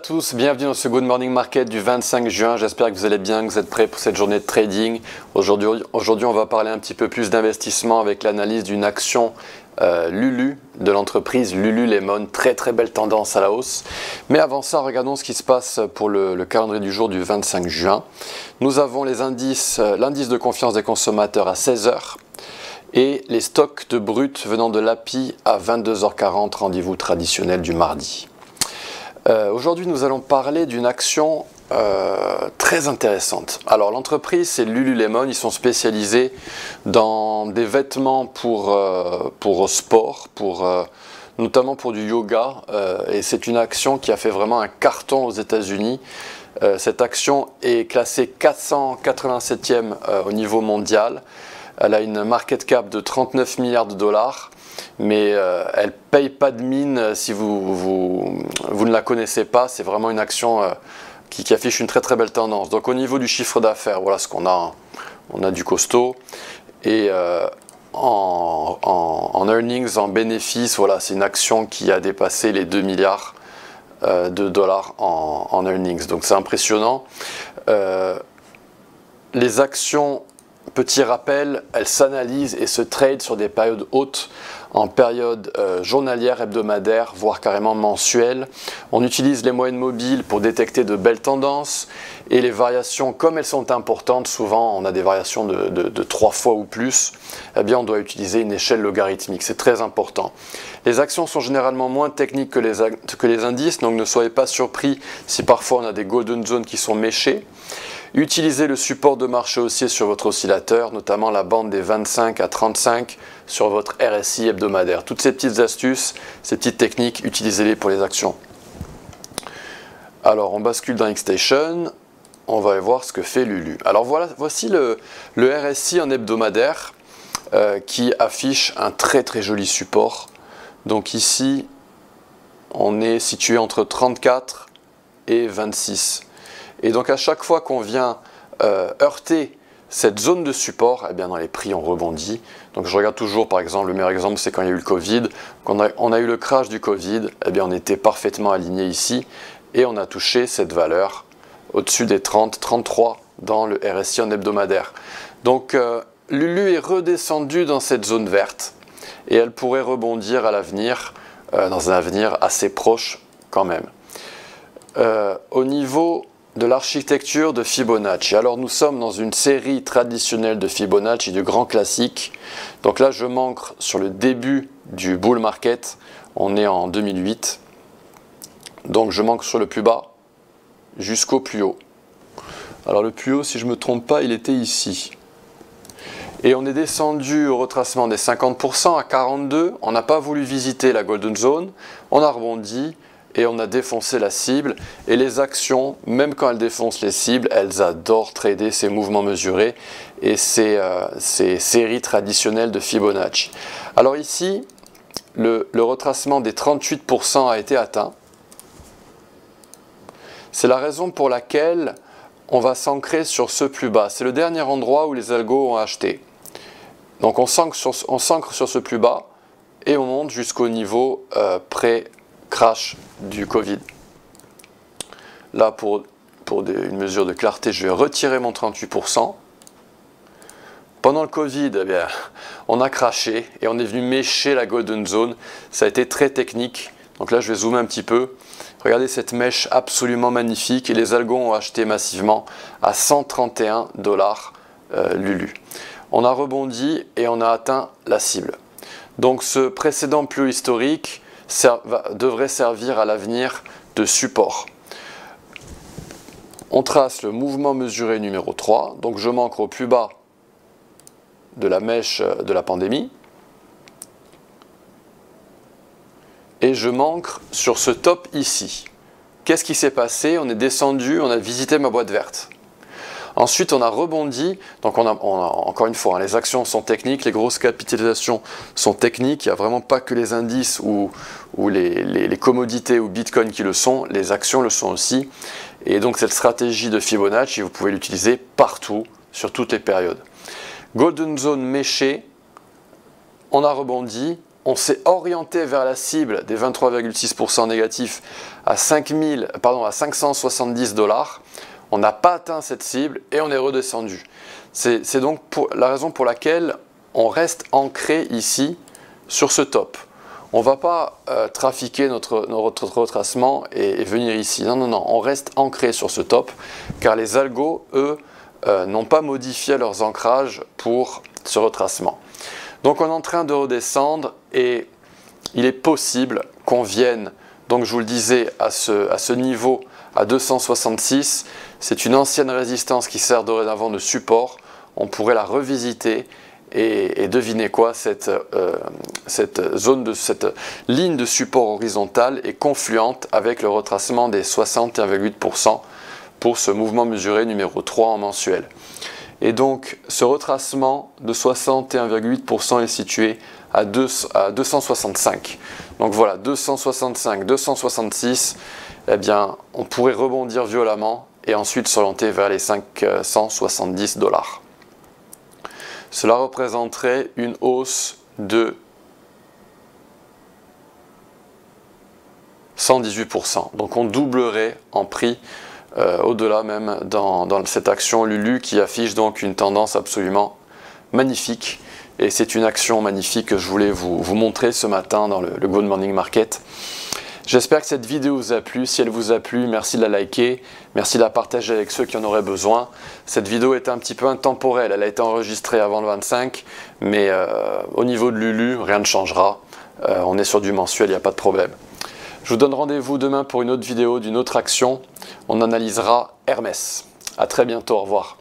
tous, bienvenue dans ce Good Morning Market du 25 juin. J'espère que vous allez bien, que vous êtes prêts pour cette journée de trading. Aujourd'hui, on va parler un petit peu plus d'investissement avec l'analyse d'une action Lulu de l'entreprise Lululemon. Très belle tendance à la hausse. Mais avant ça, regardons ce qui se passe pour le calendrier du jour du 25 juin. Nous avons les indices, l'indice de confiance des consommateurs à 16 h et les stocks de brut venant de l'API à 22h40, rendez-vous traditionnel du mardi. Aujourd'hui, nous allons parler d'une action très intéressante. Alors, l'entreprise, c'est Lululemon. Ils sont spécialisés dans des vêtements pour sport, notamment pour du yoga. Et c'est une action qui a fait vraiment un carton aux États-Unis. Cette action est classée 487e au niveau mondial. Elle a une market cap de 39 milliards de dollars. Mais elle ne paye pas de mine si vous ne la connaissez pas. C'est vraiment une action qui affiche une très belle tendance. Donc au niveau du chiffre d'affaires, voilà ce qu'on a. On a du costaud. Et en earnings, en bénéfices, voilà, c'est une action qui a dépassé les 2 milliards de dollars en earnings. Donc c'est impressionnant. Les actions, petit rappel, elles s'analysent et se tradent sur des périodes hautes, en période journalière, hebdomadaire, voire carrément mensuelle. On utilise les moyennes mobiles pour détecter de belles tendances et les variations, comme elles sont importantes, souvent on a des variations de 3 fois ou plus, eh bien on doit utiliser une échelle logarithmique, c'est très important. Les actions sont généralement moins techniques que les indices, donc ne soyez pas surpris si parfois on a des golden zones qui sont méchées. Utilisez le support de marché haussier sur votre oscillateur, notamment la bande des 25 à 35 sur votre RSI hebdomadaire. Toutes ces petites astuces, ces petites techniques, utilisez-les pour les actions. Alors, on bascule dans Xstation, on va aller voir ce que fait Lulu. Alors, voici le RSI en hebdomadaire qui affiche un très joli support. Donc ici, on est situé entre 34 et 26. Et donc à chaque fois qu'on vient heurter cette zone de support, eh bien dans les prix on rebondit. Donc je regarde toujours, par exemple, le meilleur exemple c'est quand il y a eu le Covid. Quand on a eu le crash du Covid, eh bien on était parfaitement aligné ici et on a touché cette valeur au-dessus des 30, 33 dans le RSI en hebdomadaire. Donc Lulu est redescendue dans cette zone verte et elle pourrait rebondir à l'avenir, dans un avenir assez proche quand même. Au niveau de l'architecture de Fibonacci. Alors nous sommes dans une série traditionnelle de Fibonacci, du grand classique. Donc là je m'ancre sur le début du bull market, on est en 2008. Donc je m'ancre sur le plus bas jusqu'au plus haut. Alors le plus haut, si je ne me trompe pas, il était ici. Et on est descendu au retracement des 50% à 42, on n'a pas voulu visiter la golden zone, on a rebondi, et on a défoncé la cible. Et les actions, même quand elles défoncent les cibles, elles adorent trader ces mouvements mesurés et ces séries traditionnelles de Fibonacci. Alors ici, le retracement des 38% a été atteint. C'est la raison pour laquelle on va s'ancrer sur ce plus bas. C'est le dernier endroit où les algos ont acheté. Donc on s'ancre sur ce plus bas et on monte jusqu'au niveau pré-crash du Covid. Là, pour une mesure de clarté, je vais retirer mon 38%. Pendant le Covid, eh bien, on a craché et on est venu mécher la golden zone. Ça a été très technique. Donc là, je vais zoomer un petit peu. Regardez cette mèche absolument magnifique. Et les algos ont acheté massivement à 131 dollars Lulu. On a rebondi et on a atteint la cible. Donc ce précédent plus historique devrait servir à l'avenir de support. On trace le mouvement mesuré numéro 3, donc je m'ancre au plus bas de la mèche de la pandémie et je m'ancre sur ce top ici. Qu'est-ce qui s'est passé? On est descendu, on a visité ma boîte verte. Ensuite, on a rebondi, donc encore une fois, hein, les actions sont techniques, les grosses capitalisations sont techniques, il n'y a vraiment pas que les indices ou les commodités ou Bitcoin qui le sont, les actions le sont aussi. Et donc cette stratégie de Fibonacci, vous pouvez l'utiliser partout, sur toutes les périodes. Golden Zone méchée, on a rebondi on s'est orienté vers la cible des 23,6% négatifs à 570 $. On n'a pas atteint cette cible et on est redescendu. C'est donc la raison pour laquelle on reste ancré ici sur ce top. On ne va pas trafiquer notre retracement et venir ici. Non, non, non, on reste ancré sur ce top car les algos, eux, n'ont pas modifié leurs ancrages pour ce retracement. Donc on est en train de redescendre et il est possible qu'on vienne, donc je vous le disais, à ce niveau à 266. C'est une ancienne résistance qui sert dorénavant de support. On pourrait la revisiter et devinez quoi, cette ligne de support horizontale est confluente avec le retracement des 61,8% pour ce mouvement mesuré numéro 3 en mensuel. Et donc ce retracement de 61,8% est situé à 265. Donc voilà, 265, 266, eh bien on pourrait rebondir violemment et ensuite s'orienter vers les 570 $. Cela représenterait une hausse de 118%. Donc on doublerait en prix au-delà même dans cette action Lulu qui affiche donc une tendance absolument magnifique. Et c'est une action magnifique que je voulais vous montrer ce matin dans le Good Morning Market. J'espère que cette vidéo vous a plu. Si elle vous a plu, merci de la liker, merci de la partager avec ceux qui en auraient besoin. Cette vidéo est un petit peu intemporelle, elle a été enregistrée avant le 25, mais au niveau de Lulu, rien ne changera. On est sur du mensuel, il n'y a pas de problème. Je vous donne rendez-vous demain pour une autre vidéo d'une autre action. On analysera Hermès. À très bientôt, au revoir.